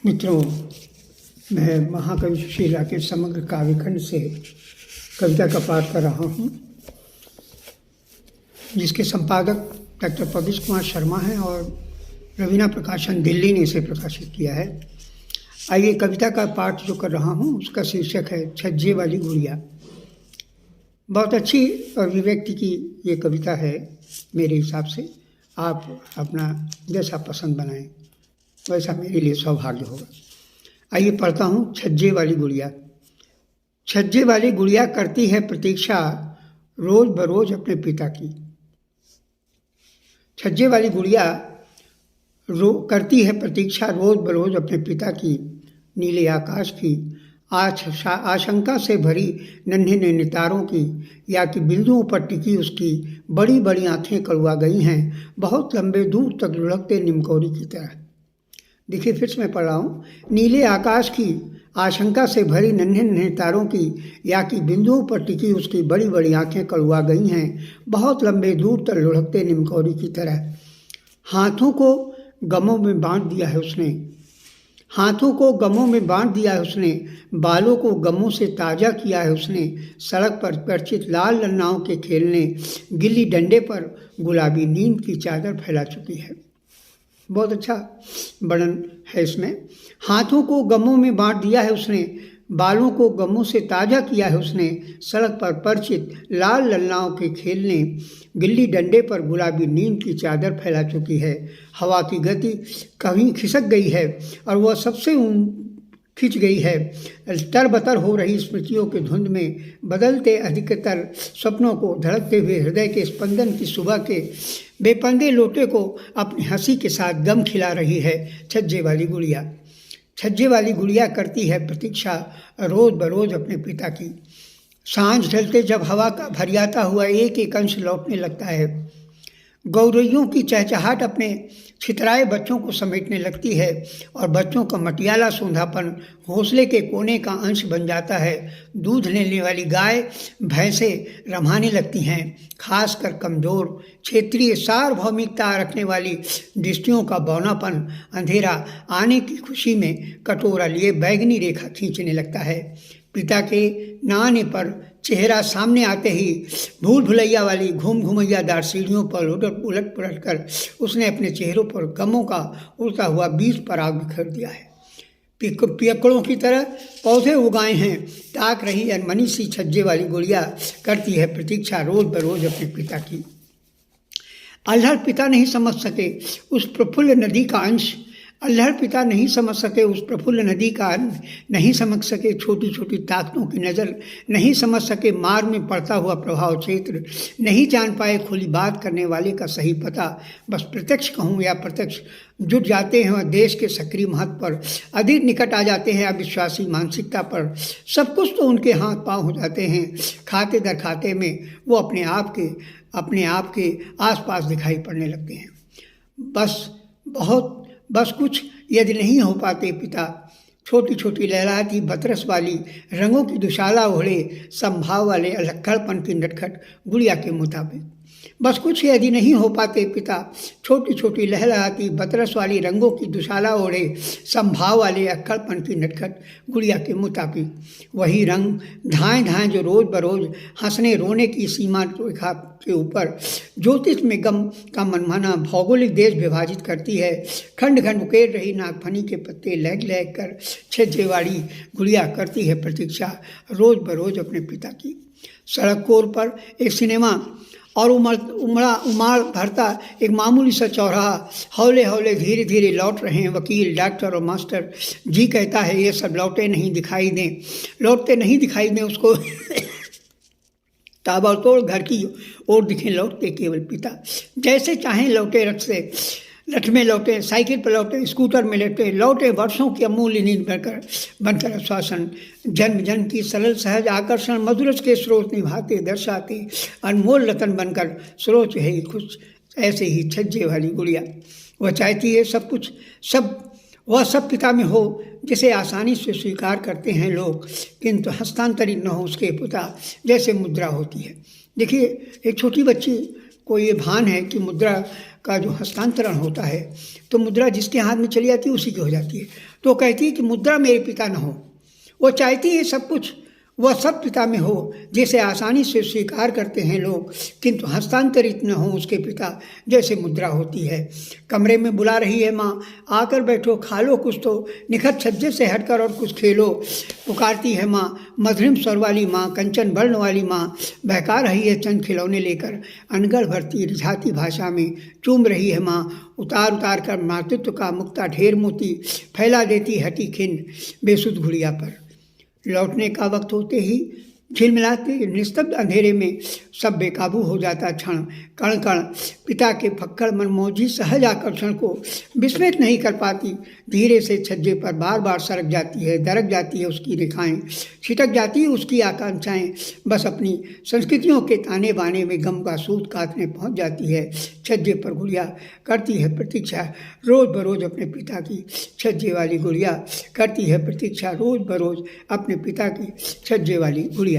मित्रों, मैं महाकवि सुशीला के समग्र काव्यखंड से कविता का पाठ कर रहा हूँ, जिसके संपादक डॉक्टर पविश कुमार शर्मा हैं और रवीना प्रकाशन दिल्ली ने इसे प्रकाशित किया है। आइए, कविता का पाठ जो कर रहा हूँ उसका शीर्षक है छज्जे वाली गुड़िया। बहुत अच्छी और अभिव्यक्ति की ये कविता है मेरे हिसाब से। आप अपना जैसा पसंद बनाएं वैसा मेरे लिए सौभाग्य होगा। आइए पढ़ता हूँ। छज्जे वाली गुड़िया। छज्जे वाली गुड़िया करती है प्रतीक्षा रोज बरोज अपने पिता की। छज्जे वाली गुड़िया करती है प्रतीक्षा रोज बरोज अपने पिता की। नीले आकाश की आशंका से भरी नन्हे नन्हे तारों की, या कि बिंदुओं पर टिकी उसकी बड़ी बड़ी आंखें कड़वा गई हैं, बहुत लंबे दूर तक लुढ़कते निमकौरी की तरह। देखिए, फिर से मैं पढ़ रहा हूँ। नीले आकाश की आशंका से भरी नन्हे नन्हे तारों की, या कि बिंदुओं पर टिकी उसकी बड़ी बड़ी आंखें कड़वा गई हैं, बहुत लंबे दूर तक लुढ़कते निमकौरी की तरह। हाथों को गमों में बांट दिया है उसने, हाथों को गमों में बांट दिया है उसने, बालों को गमों से ताज़ा किया है उसने। सड़क पर परिचित लाल लन्नाओं के खेलने, गिल्ली डंडे पर गुलाबी नींद की चादर फैला चुकी है। बहुत अच्छा वर्णन है इसमें। हाथों को गमों में बांट दिया है उसने, बालों को गमों से ताज़ा किया है उसने। सड़क पर परिचित लाल लल्लाओं के खेलने, गिल्ली डंडे पर गुलाबी नींद की चादर फैला चुकी है। हवा की गति कहीं खिसक गई है और वह सबसे खिंच गई है। तरबतर हो रही स्मृतियों के धुंध में, बदलते अधिकतर सपनों को धड़कते हुए हृदय के स्पंदन की सुबह के बेपर्दे लोटे को अपनी हंसी के साथ गम खिला रही है छज्जे वाली गुड़िया। छज्जे वाली गुड़िया करती है प्रतीक्षा रोज बरोज अपने पिता की। सांझ ढलते जब हवा का भरियाता हुआ एक एक अंश लौटने लगता है, गौरैयों की चहचहाट अपने छितराए बच्चों को समेटने लगती है और बच्चों का मटियाला सूंधापन घोंसले के कोने का अंश बन जाता है। दूध लेने वाली गाय भैंसें रमाने लगती हैं। खासकर कमज़ोर क्षेत्रीय सार्वभौमिकता रखने वाली दृष्टियों का बौनापन अंधेरा आने की खुशी में कटोरा लिए बैगनी रेखा खींचने लगता है। पिता के न आने पर चेहरा सामने आते ही भूल भुलैया वाली घूम घुमैयादार सीढ़ियों पर उलट पुलट कर उसने अपने चेहरों पर गमों का उड़ता हुआ बीज पराग बिखेर दिया है। पियकड़ों की तरह पौधे उगाए हैं, ताक रही अनमनी सी छज्जे वाली गुड़िया करती है प्रतीक्षा रोज बरोज अपने पिता की। अल्हड़ पिता नहीं समझ सके उस प्रफुल्ल नदी का अंश, अल्हड़ पिता नहीं समझ सके उस प्रफुल्ल नदी का नहीं समझ सके छोटी छोटी ताकतों की नज़र, नहीं समझ सके मार्ग में पड़ता हुआ प्रभाव क्षेत्र, नहीं जान पाए खुली बात करने वाले का सही पता। बस प्रत्यक्ष कहूँ या प्रत्यक्ष जुट जाते हैं देश के सक्रिय महत्व पर, अधिक निकट आ जाते हैं अविश्वासी मानसिकता पर। सब कुछ तो उनके हाथ पाँव हो जाते हैं। खाते दर खाते में वो अपने आप के आसपास दिखाई पड़ने लगते हैं। बस कुछ यदि नहीं हो पाते पिता। छोटी छोटी लहराती बतरस वाली रंगों की दुशाला ओढ़े संभाव वाले अलक्खड़पन की नटखट गुड़िया के मुताबिक। बस कुछ यदि नहीं हो पाते पिता। छोटी छोटी लहराती बतरस वाली रंगों की दुशाला ओढ़े संभाव वाले अक्खड़पन की नटखट गुड़िया के मुताबिक। वही रंग धाएं धाएं जो रोज बरोज हंसने रोने की सीमा रेखा के ऊपर ज्योतिष में गम का मनमाना भौगोलिक देश विभाजित करती है। खंड खंड उकेर रही नागफनी के पत्ते लहक लहक कर छज्जे वाली गुड़िया करती है प्रतीक्षा रोज बरोज अपने पिता की। सड़क कोर पर एक सिनेमा और उमाड़ भरता एक मामूली सा चौराहा, हौले हौले धीरे धीरे लौट रहे हैं वकील, डॉक्टर और मास्टर। जी कहता है ये सब लौटते नहीं दिखाई दें उसको ताबड़तोड़ घर की ओर दिखें लौटते केवल पिता। जैसे चाहें लौटे रथ में लौटे, साइकिल पर लौटे, स्कूटर में लौटे वर्षों की अमूल्य नींद बनकर आश्वासन, जन्म जन्म की सरल सहज आकर्षण मधुरस के स्रोत निभाते दर्शाते अनमोल रतन बनकर स्रोत है खुश। ऐसे ही छज्जे वाली गुड़िया वह चाहती है वह सब पिता में हो जिसे आसानी से स्वीकार करते हैं लोग, किंतु हस्तांतरित न हो उसके पिता जैसे मुद्रा होती है। देखिए, एक छोटी बच्ची को ये भान है कि मुद्रा का जो हस्तांतरण होता है तो मुद्रा जिसके हाथ में चली जाती है उसी की हो जाती है। तो कहती है कि मुद्रा मेरे पिता न हो। वो चाहती है सब कुछ वह सब पिता में हो, जिसे आसानी से स्वीकार करते हैं लोग, किंतु हस्तांतरित न हो उसके पिता, जैसे मुद्रा होती है। कमरे में बुला रही है माँ, आकर बैठो, खा लो कुछ तो, निखत छज्जे से हटकर और कुछ खेलो। पुकारती है माँ, मधुरिम स्वर वाली माँ, कंचन वर्ण वाली माँ, बहका रही है चंद खिलौने लेकर, अनगढ़ भरती रिझाती भाषा में चूम रही है माँ। उतार उतार कर मातृत्व का मुक्ता ढेर मोती फैला देती हटी खिन बेसुध गुड़िया पर। लौटने का वक्त होते ही झिलमिलाते निस्तब्ध अंधेरे में सब बेकाबू हो जाता क्षण कण कण। पिता के फक्कड़ मनमौजी सहज आकर्षण को विस्मृत नहीं कर पाती। धीरे से छज्जे पर बार बार सरक जाती है, दरक जाती है उसकी रेखाएं, छिटक जाती है उसकी आकांक्षाएं। बस अपनी संस्कृतियों के ताने बाने में गम का सूत काटने पहुंच जाती है। छज्जे पर गुड़िया करती है प्रतीक्षा रोज बरोज अपने पिता की। छज्जे वाली गुड़िया करती है प्रतीक्षा रोज बरोज अपने पिता की। छज्जे वाली गुड़िया।